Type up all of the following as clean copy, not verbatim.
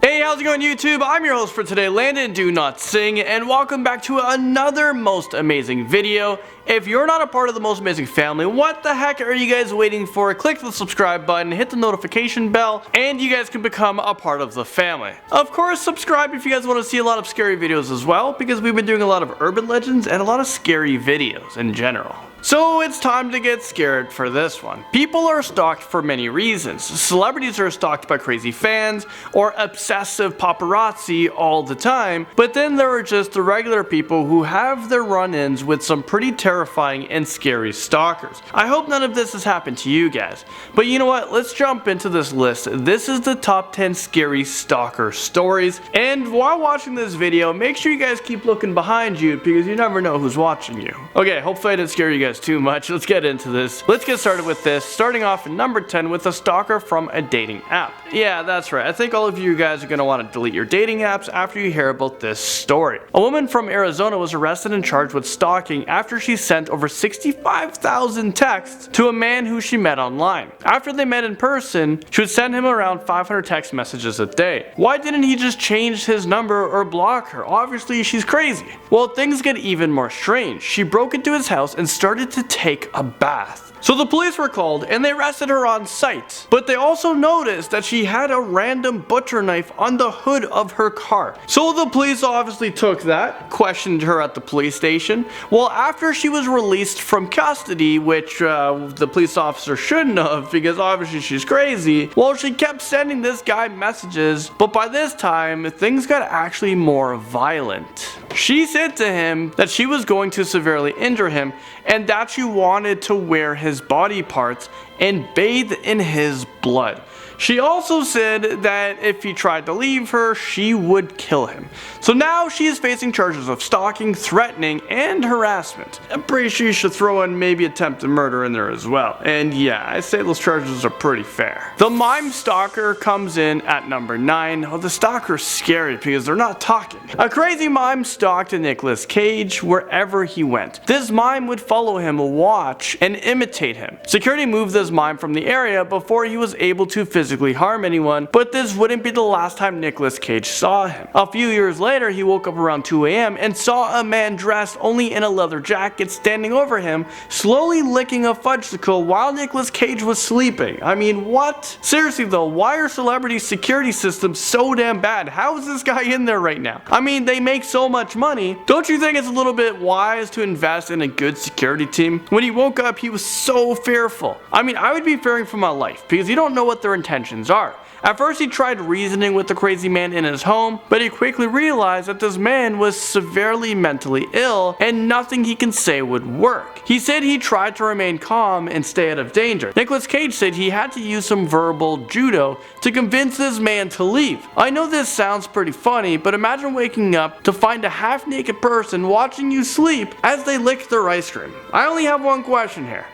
Hey, how's it going YouTube? I'm your host for today, Landon Do Not Sing, and welcome back to another most amazing video. If you're not a part of the most amazing family, what the heck are you guys waiting for? Click the subscribe button, hit the notification bell, and you guys can become a part of the family. Of course, subscribe if you guys want to see a lot of scary videos as well, because we've been doing a lot of urban legends and a lot of scary videos in general. So it's time to get scared for this one. People are stalked for many reasons. Celebrities are stalked by crazy fans or obsessive paparazzi all the time, but then there are just the regular people who have their run-ins with some pretty terrifying and scary stalkers. I hope none of this has happened to you guys, but you know what, let's jump into this list. This is the top 10 scary stalker stories, and while watching this video, make sure you guys keep looking behind you because you never know who's watching you. Okay, hopefully I didn't scare you guys too much. Let's get into this. Let's get started with this, starting off at number 10 with a stalker from a dating app. Yeah, that's right. I think all of you guys are going to want to delete your dating apps after you hear about this story. A woman from Arizona was arrested and charged with stalking after she sent over 65,000 texts to a man who she met online. After they met in person, she would send him around 500 text messages a day. Why didn't he just change his number or block her? Obviously, she's crazy. Well, things get even more strange. She broke into his house and started to take a bath. So the police were called and they arrested her on site, but they also noticed that she had a random butcher knife on the hood of her car. So the police obviously took that, questioned her at the police station. Well, after she was released from custody, which the police officer shouldn't have because obviously she's crazy, well, she kept sending this guy messages, but by this time, things got actually more violent. She said to him that she was going to severely injure him and that she wanted to wear his body parts and bathe in his blood. She also said that if he tried to leave her, she would kill him. So now she is facing charges of stalking, threatening, and harassment. I'm pretty sure you should throw in maybe attempted murder in there as well. And yeah, I say those charges are pretty fair. The mime stalker comes in at number 9. Oh, the stalker's scary because they're not talking. A crazy mime stalked Nicolas Cage wherever he went. This mime would follow him, watch, and imitate him. Security moved this mime from the area before he was able to physically harm anyone, but this wouldn't be the last time Nicolas Cage saw him. A few years later, he woke up around 2 a.m. and saw a man dressed only in a leather jacket standing over him, slowly licking a fudgesicle while Nicolas Cage was sleeping. I mean, what? Seriously though, why are celebrity security systems so damn bad? How is this guy in there right now? I mean, they make so much money. Don't you think it's a little bit wise to invest in a good security team? When he woke up, he was so fearful. I mean, I would be fearing for my life because you don't know what their intentions are. At first he tried reasoning with the crazy man in his home, but he quickly realized that this man was severely mentally ill and nothing he can say would work. He said he tried to remain calm and stay out of danger. Nicolas Cage said he had to use some verbal judo to convince this man to leave. I know this sounds pretty funny, but imagine waking up to find a half-naked person watching you sleep as they lick their ice cream. I only have one question here.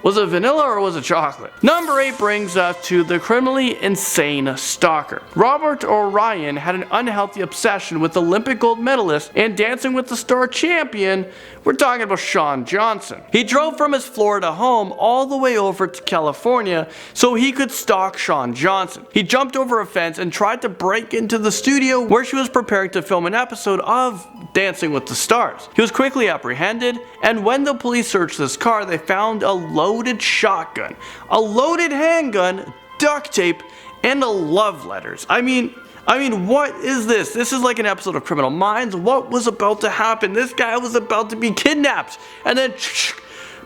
Was it vanilla or was it chocolate? Number 8 brings us to the criminally insane stalker. Robert O'Ryan had an unhealthy obsession with Olympic gold medalist and Dancing with the Stars champion. We're talking about Shawn Johnson. He drove from his Florida home all the way over to California so he could stalk Shawn Johnson. He jumped over a fence and tried to break into the studio where she was preparing to film an episode of Dancing with the Stars. He was quickly apprehended, and when the police searched this car, they found a loaded shotgun, a loaded handgun, duct tape, and love letters. I mean, what is this? This is like an episode of Criminal Minds. What was about to happen? This guy was about to be kidnapped, and then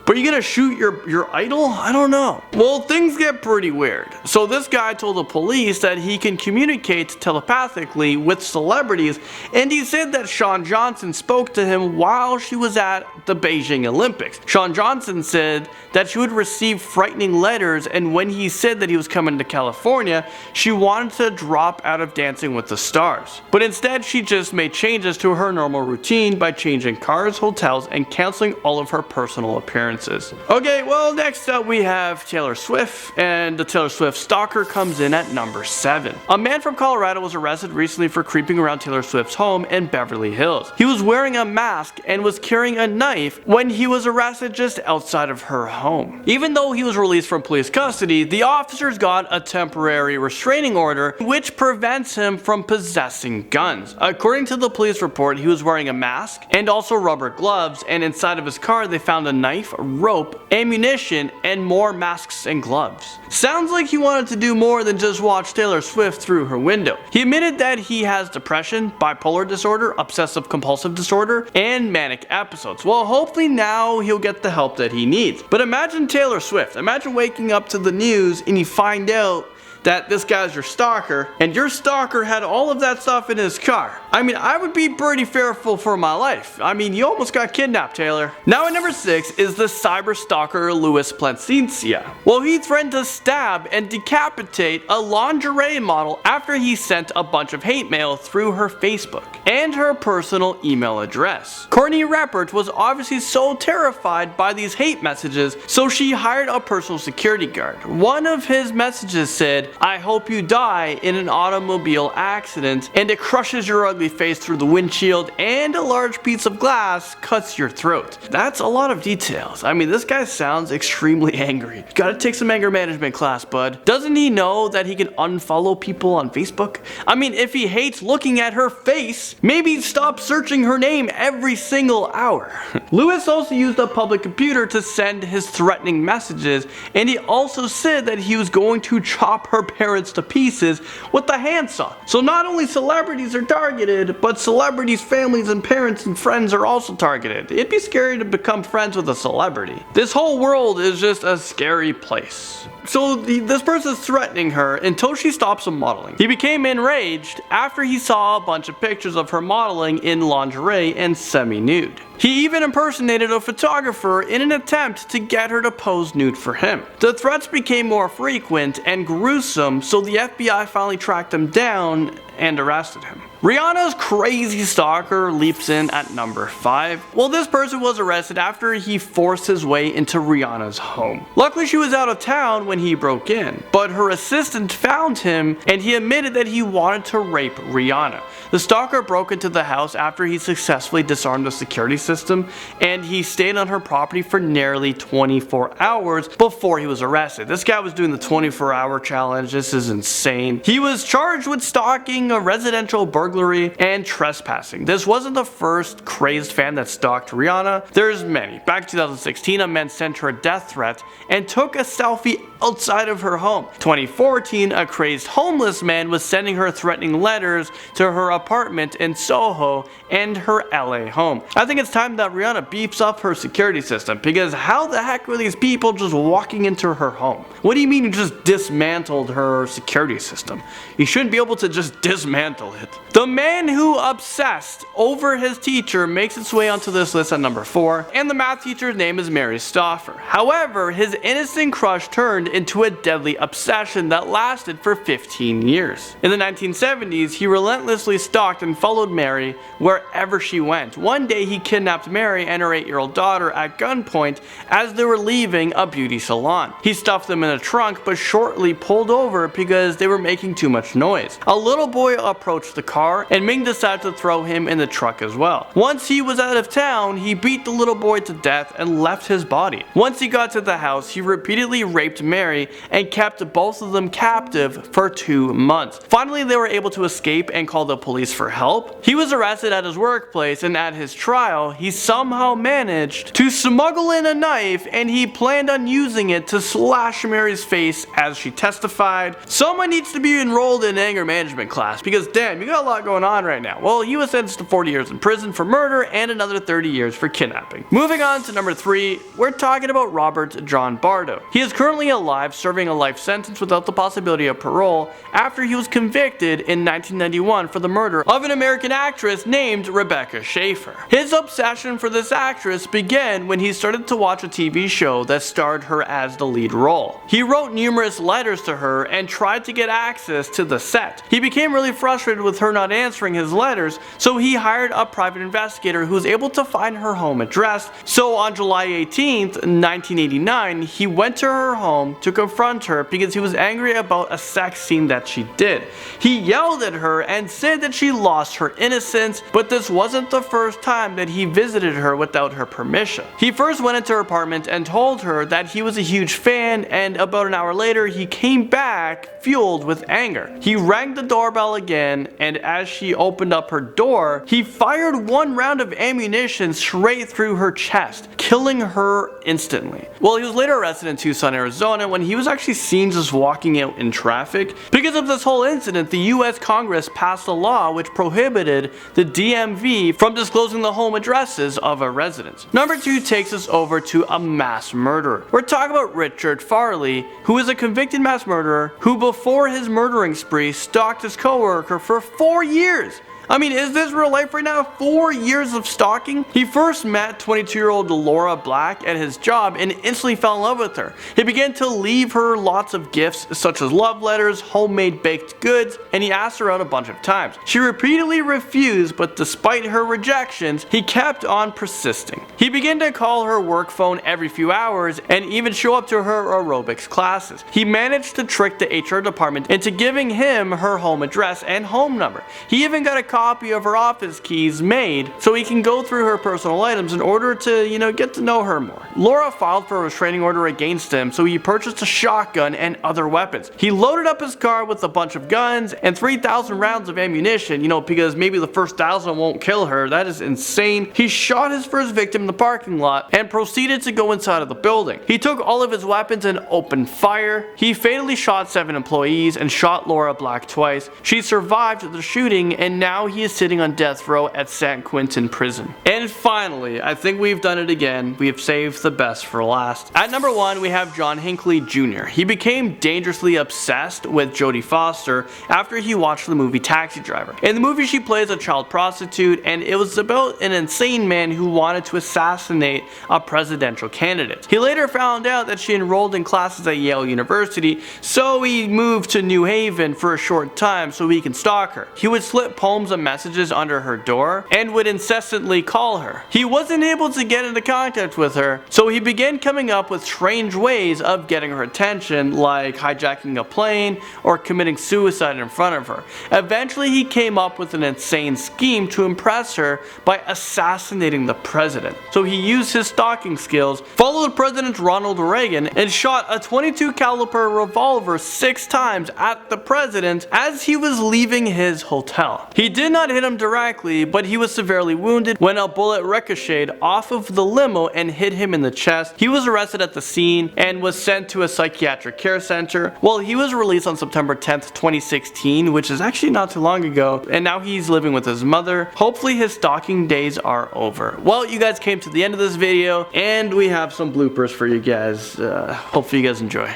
but you're gonna shoot your idol? I don't know. Well, things get pretty weird. So this guy told the police that he can communicate telepathically with celebrities, and he said that Shawn Johnson spoke to him while she was at the Beijing Olympics. Shawn Johnson said that she would receive frightening letters, and when he said that he was coming to California, she wanted to drop out of Dancing with the Stars. But instead, she just made changes to her normal routine by changing cars, hotels, and canceling all of her personal appearances. appearances. Okay, well, next up we have Taylor Swift, and the Taylor Swift stalker comes in at number 7. A man from Colorado was arrested recently for creeping around Taylor Swift's home in Beverly Hills. He was wearing a mask and was carrying a knife when he was arrested just outside of her home. Even though he was released from police custody, the officers got a temporary restraining order which prevents him from possessing guns. According to the police report, he was wearing a mask and also rubber gloves, and inside of his car they found a knife, rope, ammunition, and more masks and gloves. Sounds like he wanted to do more than just watch Taylor Swift through her window. He admitted that he has depression, bipolar disorder, obsessive compulsive disorder, and manic episodes. Well, hopefully now he'll get the help that he needs. But imagine Taylor Swift. Imagine waking up to the news and you find out that this guy's your stalker, and your stalker had all of that stuff in his car. I mean, I would be pretty fearful for my life. I mean, you almost got kidnapped, Taylor. Now at number 6 is the cyber stalker Louis Placencia. Well, he threatened to stab and decapitate a lingerie model after he sent a bunch of hate mail through her Facebook and her personal email address. Courtney Reppert was obviously so terrified by these hate messages, so she hired a personal security guard. One of his messages said, "I hope you die in an automobile accident and it crushes your ugly face through the windshield and a large piece of glass cuts your throat." That's a lot of details. I mean, this guy sounds extremely angry. Gotta take some anger management class, bud. Doesn't he know that he can unfollow people on Facebook? I mean, if he hates looking at her face, maybe stop searching her name every single hour. Louis also used a public computer to send his threatening messages, and he also said that he was going to chop her parents to pieces with a handsaw. So not only celebrities are targeted, but celebrities' families and parents and friends are also targeted. It'd be scary to become friends with a celebrity. This whole world is just a scary place. So this person's threatening her until she stops modeling. He became enraged after he saw a bunch of pictures of her modeling in lingerie and semi-nude. He even impersonated a photographer in an attempt to get her to pose nude for him. The threats became more frequent and gruesome, so the FBI finally tracked him down and arrested him. Rihanna's crazy stalker leaps in at number 5. Well, this person was arrested after he forced his way into Rihanna's home. Luckily, she was out of town when he broke in, but her assistant found him and he admitted that he wanted to rape Rihanna. The stalker broke into the house after he successfully disarmed the security system, and he stayed on her property for nearly 24 hours before he was arrested. This guy was doing the 24-hour challenge. This is insane. He was charged with stalking, a residential burglary, and trespassing. This wasn't the first crazed fan that stalked Rihanna. There's many. Back in 2016, a man sent her a death threat and took a selfie outside of her home. 2014, a crazed homeless man was sending her threatening letters to her apartment in Soho and her LA home. I think it's time that Rihanna beefs up her security system, because how the heck were these people just walking into her home? What do you mean you just dismantled her security system? You shouldn't be able to just dismantle it. The man who obsessed over his teacher makes its way onto this list at number 4, and the math teacher's name is Mary Schaeffer. However, his innocent crush turned into a deadly obsession that lasted for 15 years. In the 1970s, he relentlessly stalked and followed Mary wherever she went. One day, he kidnapped Mary and her 8-year-old daughter at gunpoint as they were leaving a beauty salon. He stuffed them in a trunk, but shortly pulled over because they were making too much noise. A little boy approached the car, and Ming decided to throw him in the truck as well. Once he was out of town, he beat the little boy to death and left his body. Once he got to the house, he repeatedly raped Mary and kept both of them captive for 2 months. Finally, they were able to escape and call the police for help. He was arrested at his workplace, and at his trial, he somehow managed to smuggle in a knife, and he planned on using it to slash Mary's face as she testified. Someone needs to be enrolled in anger management class, because damn, you got a lot going on right now. Well, he was sentenced to 40 years in prison for murder and another 30 years for kidnapping. Moving on to number 3, we're talking about Robert John Bardo. He is currently alive, serving a life sentence without the possibility of parole after he was convicted in 1991 for the murder of an American actress named Rebecca Schaeffer. His obsession for this actress began when he started to watch a TV show that starred her as the lead role. He wrote numerous letters to her and tried to get access to the set. He became really really frustrated with her not answering his letters, so he hired a private investigator who was able to find her home address. So on July 18th, 1989, he went to her home to confront her because he was angry about a sex scene that she did. He yelled at her and said that she lost her innocence, but this wasn't the first time that he visited her without her permission. He first went into her apartment and told her that he was a huge fan, and about an hour later he came back fueled with anger. He rang the doorbell again, and as she opened up her door, he fired one round of ammunition straight through her chest, killing her instantly. Well, he was later arrested in Tucson, Arizona, when he was actually seen just walking out in traffic. Because of this whole incident, the US Congress passed a law which prohibited the DMV from disclosing the home addresses of a resident. Number 2 takes us over to a mass murderer. We're talking about Richard Farley, who is a convicted mass murderer who before his murdering spree stalked his coworker for 4 years. I mean, is this real life right now? 4 years of stalking? He first met 22-year-old Laura Black at his job and instantly fell in love with her. He began to leave her lots of gifts such as love letters, homemade baked goods, and he asked her out a bunch of times. She repeatedly refused, but despite her rejections, he kept on persisting. He began to call her work phone every few hours and even show up to her aerobics classes. He managed to trick the HR department into giving him her home address and home number. He even got a copy of her office keys made so he can go through her personal items in order to, get to know her more. Laura filed for a restraining order against him, so he purchased a shotgun and other weapons. He loaded up his car with a bunch of guns and 3,000 rounds of ammunition, because maybe the first 1,000 won't kill her. That is insane. He shot his first victim in the parking lot and proceeded to go inside of the building. He took all of his weapons and opened fire. He fatally shot 7 employees and shot Laura Black twice. She survived the shooting, and now he is sitting on death row at San Quentin prison. And finally, I think we've done it again. We have saved the best for last. At number 1, we have John Hinckley Jr. He became dangerously obsessed with Jodie Foster after he watched the movie Taxi Driver. In the movie, she plays a child prostitute, and it was about an insane man who wanted to assassinate a presidential candidate. He later found out that she enrolled in classes at Yale University, so he moved to New Haven for a short time so he can stalk her. He would slip poems and messages under her door and would incessantly call her. He wasn't able to get into contact with her, so he began coming up with strange ways of getting her attention, like hijacking a plane or committing suicide in front of her. Eventually, he came up with an insane scheme to impress her by assassinating the president. So he used his stalking skills, followed President Ronald Reagan, and shot a .22 caliber revolver 6 times at the president as he was leaving his hotel. He did not hit him directly, but he was severely wounded when a bullet ricocheted off of the limo and hit him in the chest. He was arrested at the scene and was sent to a psychiatric care center. Well, he was released on September 10th, 2016, which is actually not too long ago, and now he's living with his mother. Hopefully his stalking days are over. Well, you guys came to the end of this video, and we have some bloopers for you guys. Hopefully you guys enjoy.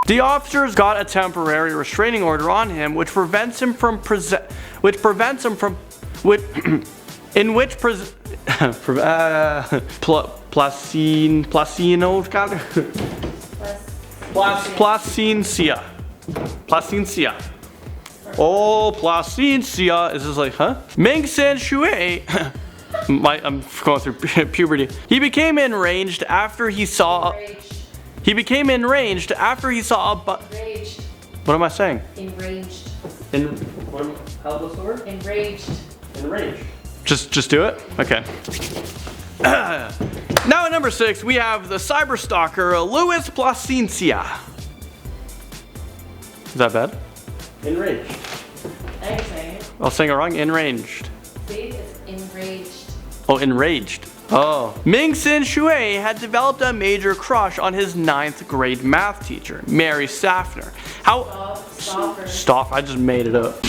The officers got a temporary restraining order on him, which prevents him from Placencia. Is this like, huh? Ming San Shui. I'm going through puberty. He became enraged after he saw a Enraged. What am I saying? Enraged. How's the word? Enraged. Enraged. Just do it? Okay. Now at number 6, we have the cyber stalker, Louis Placencia. Is that bad? Enraged. I was saying it. I was saying it wrong. Enraged. See, it's enraged. Oh, enraged. Oh. Ming Sin Shui had developed a major crush on his 9th grade math teacher, Mary Staffner. Stalker. Stop, I just made it up.